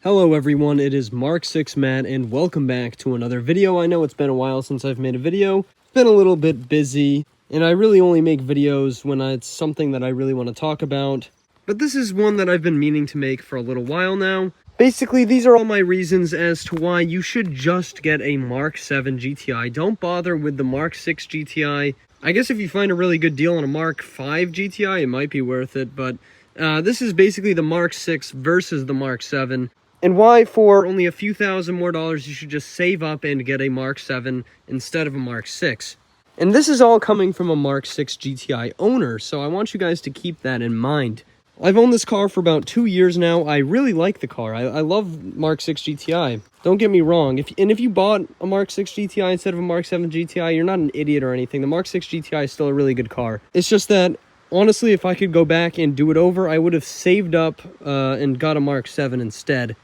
Hello everyone, it is Mark6 Matt, and welcome back to another video. I know it's been a while since I've made a video. It's been a little bit busy, and I really only make videos when it's something that I really want to talk about. But this is one that I've been meaning to make for a little while now. Basically, these are all my reasons as to why you should just get a MK7 GTI. Don't bother with the MK6 GTI. I guess if you find a really good deal on a MK5 GTI, it might be worth it, but this is basically the MK6 versus the MK7. And why for only a few thousand more dollars you should just save up and get a MK7 instead of a MK6. And this is all coming from a MK6 GTI owner, so I want you guys to keep that in mind. I've owned this car for about 2 years now. I really like the car. I love MK6 GTI. Don't get me wrong. If you bought a MK6 GTI instead of a MK7 GTI, you're not an idiot or anything. The MK6 GTI is still a really good car. It's just that, honestly, if I could go back and do it over, I would have saved up and got a MK7 instead.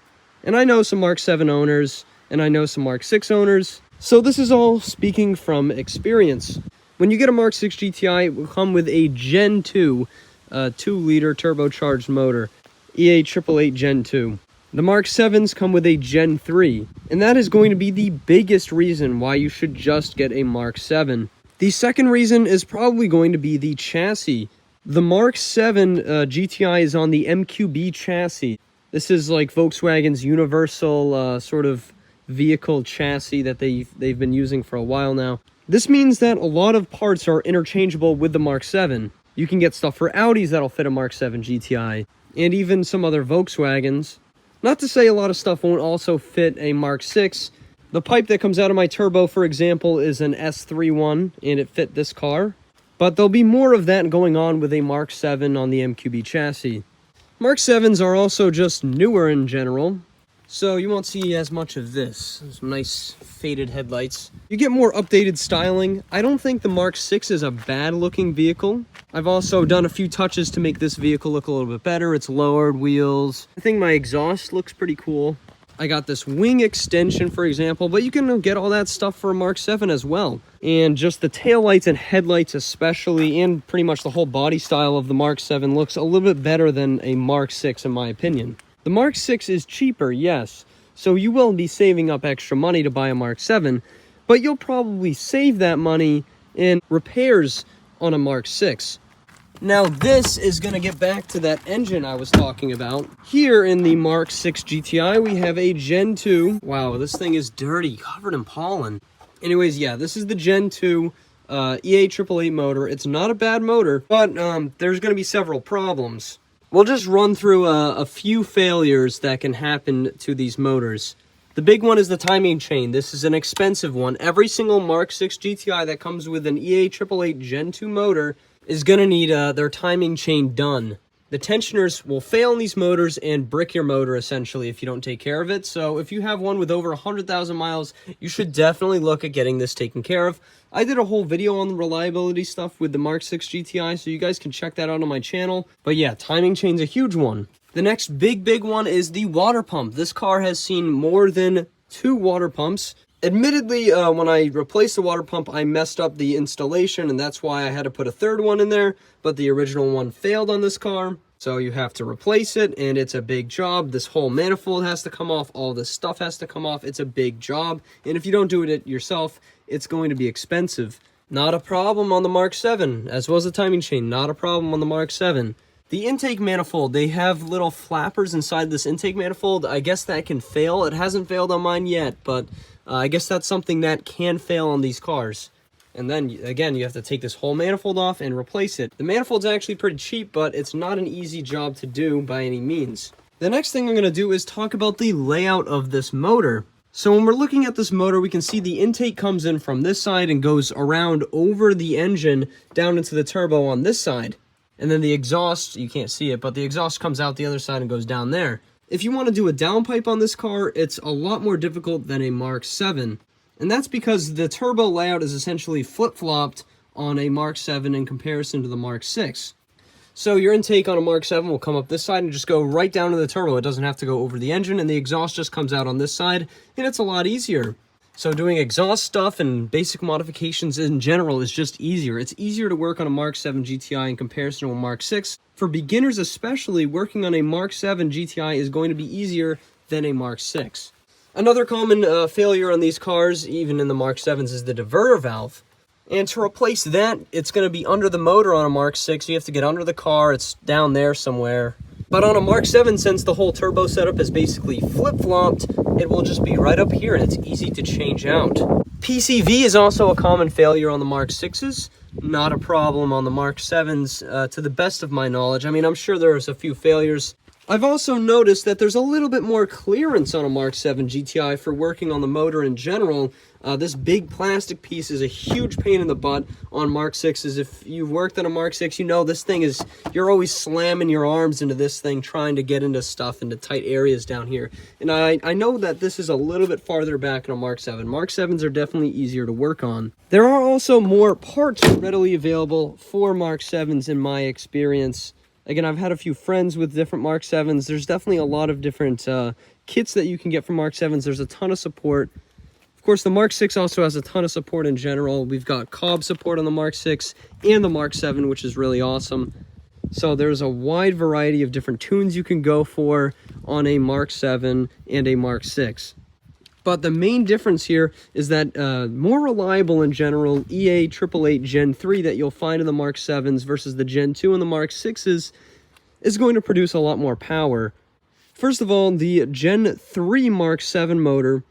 And I know some MK7 owners, and I know some MK6 owners, so this is all speaking from experience. When you get a MK6 GTI, it will come with a Gen 2, 2-liter turbocharged motor, EA888 Gen 2. The MK7s come with a Gen 3, and that is going to be the biggest reason why you should just get a MK7. The second reason is probably going to be the chassis. The MK7 GTI is on the MQB chassis. This is like Volkswagen's universal sort of vehicle chassis that they've been using for a while now. This means that a lot of parts are interchangeable with the MK7. You can get stuff for Audis that'll fit a MK7 GTI, and even some other Volkswagens. Not to say a lot of stuff won't also fit a MK6. The pipe that comes out of my turbo, for example, is an S31, and it fit this car. But there'll be more of that going on with a MK7 on the MQB chassis. MK7s are also just newer in general, so you won't see as much of this. Some nice faded headlights. You get more updated styling. I don't think the MK6 is a bad looking vehicle. I've also done a few touches to make this vehicle look a little bit better. It's lowered wheels. I think my exhaust looks pretty cool. I got this wing extension, for example, but you can get all that stuff for a MK7 as well. And just the taillights and headlights especially, and pretty much the whole body style of the MK7 looks a little bit better than a MK6 in my opinion. The MK6 is cheaper, yes, so you will be saving up extra money to buy a MK7, but you'll probably save that money in repairs on a MK6. Now this is going to get back to that engine I was talking about. Here in the MK6 GTI, we have a Gen 2. Wow, this thing is dirty, covered in pollen. Anyways, yeah, this is the Gen 2 EA888 motor. It's not a bad motor, but there's going to be several problems. We'll just run through a few failures that can happen to these motors. The big one is the timing chain. This is an expensive one. Every single MK6 GTI that comes with an EA888 Gen 2 motor is going to need their timing chain done. The tensioners will fail in these motors and brick your motor essentially if you don't take care of it. So if you have one with over 100,000 miles, you should definitely look at getting this taken care of. I did a whole video on the reliability stuff with the MK6 GTI, so you guys can check that out on my channel. But yeah, timing chain's a huge one. The next big one is the water pump. This car has seen more than 2 water pumps. Admittedly, when I replaced the water pump, I messed up the installation, and that's why I had to put a third one in there, but the original one failed on this car, so you have to replace it, and it's a big job. This whole manifold has to come off, all this stuff has to come off. It's a big job, and if you don't do it yourself, it's going to be expensive. Not a problem on the MK7, as well as the timing chain, not a problem on the MK7. The intake manifold, they have little flappers inside this intake manifold. I guess that can fail. It hasn't failed on mine yet, but I guess that's something that can fail on these cars. And then, again, you have to take this whole manifold off and replace it. The manifold's actually pretty cheap, but it's not an easy job to do by any means. The next thing I'm going to do is talk about the layout of this motor. So when we're looking at this motor, we can see the intake comes in from this side and goes around over the engine down into the turbo on this side. And then the exhaust, you can't see it, but the exhaust comes out the other side and goes down there. If you want to do a downpipe on this car, it's a lot more difficult than a MK7. And that's because the turbo layout is essentially flip-flopped on a MK7 in comparison to the MK6. So your intake on a MK7 will come up this side and just go right down to the turbo. It doesn't have to go over the engine, and the exhaust just comes out on this side, and it's a lot easier. So doing exhaust stuff and basic modifications in general is just easier. It's easier to work on a MK7 GTI in comparison to a MK6. For beginners especially, working on a MK7 GTI is going to be easier than a Mark 6. Another common failure on these cars, even in the Mark 7s, is the diverter valve. And to replace that, it's going to be under the motor on a Mark 6. You have to get under the car. It's down there somewhere. But on a Mark 7, since the whole turbo setup is basically flip-flopped, it will just be right up here, and it's easy to change out. PCV is also a common failure on the Mark 6s. Not a problem on the Mark 7s, to the best of my knowledge. I mean, I'm sure there's a few failures. I've also noticed that there's a little bit more clearance on a Mark 7 GTI for working on the motor in general. This big plastic piece is a huge pain in the butt on Mark 6s. If you've worked on a Mark 6, you know this thing is, you're always slamming your arms into this thing, trying to get into stuff, into tight areas down here. And I know that this is a little bit farther back in a Mark 7. Mark 7s are definitely easier to work on. There are also more parts readily available for Mark 7s in my experience. Again, I've had a few friends with different Mark 7s. There's definitely a lot of different kits that you can get from Mark 7s. There's a ton of support. Of course, the Mark 6 also has a ton of support in general. We've got Cobb support on the Mark 6 and the Mark 7, which is really awesome. So there's a wide variety of different tunes you can go for on a Mark 7 and a Mark 6. But the main difference here is that more reliable in general EA 888 Gen 3 that you'll find in the Mark 7s versus the Gen 2 and the Mark 6s is going to produce a lot more power. First of all, the Gen 3 Mark 7 motor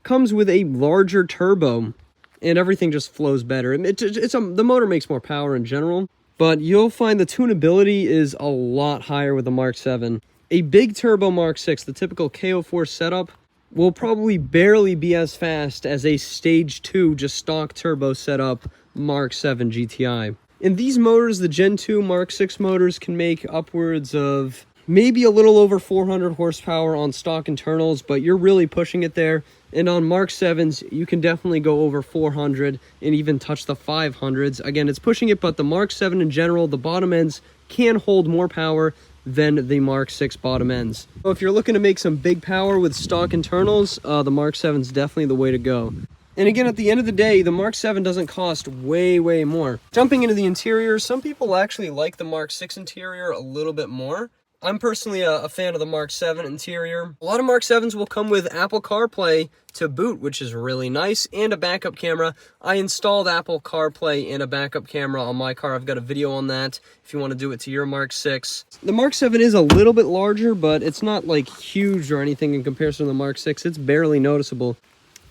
comes with a larger turbo, and everything just flows better. The motor makes more power in general, but you'll find the tunability is a lot higher with the Mark 7. A big turbo Mark 6, the typical KO4 setup, will probably barely be as fast as a Stage 2, just stock turbo setup Mark 7 GTI. In these motors, the Gen 2 Mark 6 motors can make upwards of maybe a little over 400 horsepower on stock internals, but you're really pushing it there. And on Mark 7s, you can definitely go over 400 and even touch the 500s. Again, it's pushing it, but the Mark 7 in general, the bottom ends can hold more power than the Mark 6 bottom ends. So if you're looking to make some big power with stock internals, the Mark 7 is definitely the way to go. And again, at the end of the day, the Mark 7 doesn't cost way more. Jumping into the interior, some people actually like the Mark 6 interior a little bit more. I'm personally a fan of the Mark 7 interior. A lot of Mark 7s will come with Apple CarPlay to boot, which is really nice, and a backup camera. I installed Apple CarPlay and a backup camera on my car. I've got a video on that if you want to do it to your Mark 6. The Mark 7 is a little bit larger, but it's not like huge or anything in comparison to the Mark 6. It's barely noticeable.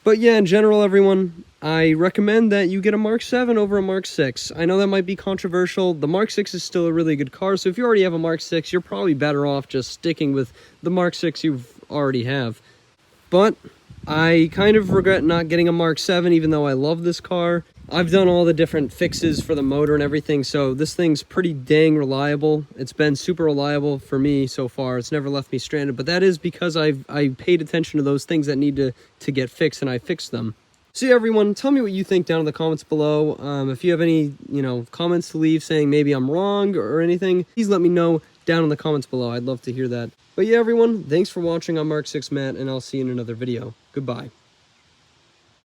But yeah, in general, everyone, I recommend that you get a Mark 7 over a Mark 6. I know that might be controversial. The Mark 6 is still a really good car, so if you already have a Mark 6, you're probably better off just sticking with the Mark 6 you already have. But I kind of regret not getting a Mark 7, even though I love this car. I've done all the different fixes for the motor and everything, so this thing's pretty dang reliable. It's been super reliable for me so far. It's never left me stranded, but that is because I paid attention to those things that need to get fixed, and I fixed them. So yeah, everyone, tell me what you think down in the comments below. If you have any, comments to leave saying maybe I'm wrong or anything, please let me know down in the comments below. I'd love to hear that. But yeah, everyone, thanks for watching. I'm Mark 6 Matt, and I'll see you in another video. Goodbye.